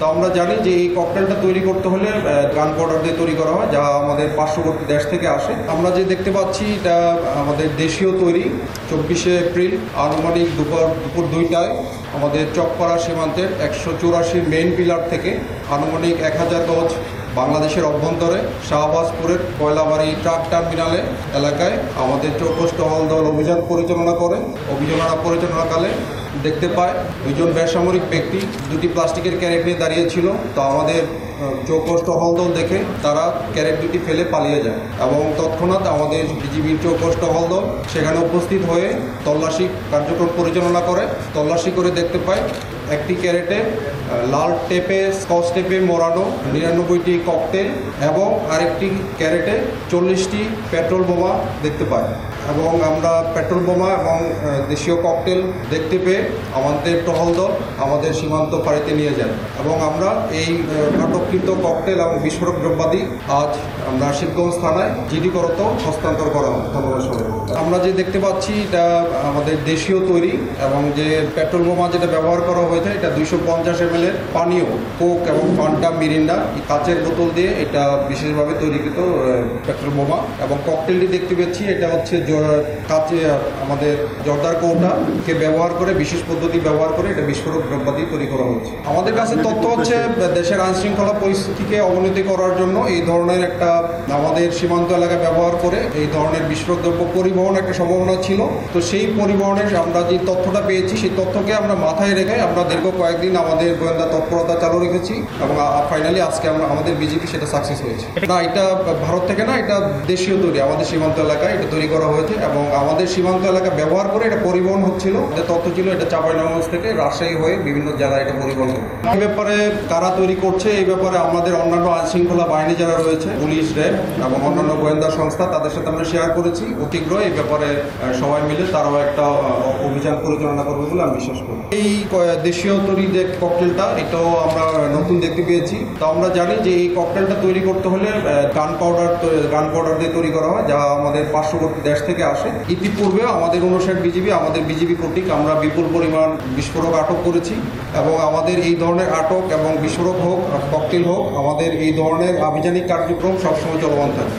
তো আমরা জানি যে এই ককটেলটা তৈরি করতে হলে গান পাউডার দিয়ে তৈরি করা হয়, যা আমাদের পার্শ্ববর্তী দেশ থেকে আসে। আমরা যে দেখতে পাচ্ছি এটা আমাদের দেশীয় তৈরি। 24শে এপ্রিল আনুমানিক দুপুর 2টায় আমাদের চকপাড়া সীমান্তের 184 মেইন পিলার থেকে আনুমানিক 1000 গজ বাংলাদেশের অভ্যন্তরে শাহবাজপুরের কয়লাবাড়ি ট্রাক টার্মিনালে এলাকায় আমাদের চৌকস টহল দল অভিযান পরিচালনাকালে দেখতে পায় দুজন বেসামরিক ব্যক্তি দুটি প্লাস্টিকের ক্যারেট নিয়ে দাঁড়িয়েছিল। তো আমাদের চৌকস টহল দল দেখে তারা ক্যারেট দুটি ফেলে পালিয়ে যায় এবং তৎক্ষণাৎ আমাদের বিজিবির চৌকস টহল দল সেখানে উপস্থিত হয়ে তল্লাশি কার্যক্রম পরিচালনা করে। তল্লাশি করে দেখতে পায় একটি ক্যারেটে লাল টেপে স্কচ টেপে মোড়ানো 99টি ককটেল এবং আরেকটি ক্যারেটে 40টি পেট্রোল বোমা দেখতে পাই এবং আমরা পেট্রোল বোমা এবং দেশীয় ককটেল দেখতে পেয়ে আমাদের টহল দল আমাদের সীমান্ত ফাঁড়িতে নিয়ে যায় এবং আমরা এই আটককৃত ককটেল এবং বিস্ফোরক দ্রব্যাদি আজ আমরা শিবগঞ্জ থানায় জিডি করত হস্তান্তর করা হয়। ধন্যবাদ সবাই। আমরা যে দেখতে পাচ্ছি এটা আমাদের দেশীয় তৈরি এবং যে পেট্রোল বোমা যেটা ব্যবহার করা হয়েছে এটা 250 ml এর পানীয় কোক এবং ফান্টা মিরিন্ডা কাচের বোতল দিয়ে এটা বিশেষভাবে তৈরিকৃত পেট্রোল বোমা এবং ককটেলটি দেখতে পাচ্ছি এটা হচ্ছে কাচে আমাদের জর্দার কৌটাকে ব্যবহার করে বিশেষ পদ্ধতি ব্যবহার করে এটা বিস্ফোরক দ্রব্যাদি তৈরি করা হচ্ছে। আমাদের কাছে তথ্য হচ্ছে দেশের আইনশৃঙ্খলা পরিস্থিতিকে অবনতি করার জন্য এই ধরনের একটা আমাদের সীমান্ত এলাকা ব্যবহার করে এই ধরনের বিস্ফোরক দ্রব্য পরিবহন একটা সম্ভাবনা ছিল। তো সেই পরিবহনের আমরা যে তথ্যটা পেয়েছি সেই তথ্যকে আমরা মাথায় রেখে আমরা দীর্ঘ কয়েকদিন আমাদের গোয়েন্দা তৎপরতা চালু রেখেছি এবং ফাইনালি আজকে আমাদের বিজেপি সেটা সাকসেস হয়েছে। না, এটা ভারত থেকে না, এটা দেশীয় তৈরি, আমাদের সীমান্ত এলাকায় এটা তৈরি করা হয়েছে এবং আমাদের সীমান্ত এলাকা ব্যবহার করে এটা পরিবহন হচ্ছিল। যে তথ্য ছিল এটা চাঁপাইনবাবগঞ্জ থেকে রাজশাহী হয়ে বিভিন্ন জায়গায় এটা পরিবহন হবে। এই ব্যাপারে কারা তৈরি করছে এই ব্যাপারে আমাদের অন্যান্য আইনশৃঙ্খলা বাহিনী যারা রয়েছে, পুলিশ, র্যাব এবং অন্যান্য গোয়েন্দা সংস্থা, তাদের সাথে আমরা শেয়ার করেছি। অতিগ্র এই ব্যাপারে সবাই মিলে তারাও একটা অভিযান পরিচালনা করবে বলে আমি বিশ্বাস করি। এই দেশীয় তৈরি যে ককটেলটা এটাও আমরা নতুন দেখতে পেয়েছি। তো আমরা জানি যে এই ককটেলটা তৈরি করতে হলে গান পাউডার দিয়ে তৈরি করা হয়, যা আমাদের পার্শ্ববর্তী দেশ থেকে আসে। ইতিপূর্বে আমাদের 59 বিজিবি কর্তৃক আমরা বিপুল পরিমাণ বিস্ফোরক আটক করেছি এবং আমাদের এই ধরনের আটক এবং বিস্ফোরক হোক ককটেল হোক, আমাদের এই ধরনের আভিযানিক কার্যক্রম সবসময় চলমান থাকে।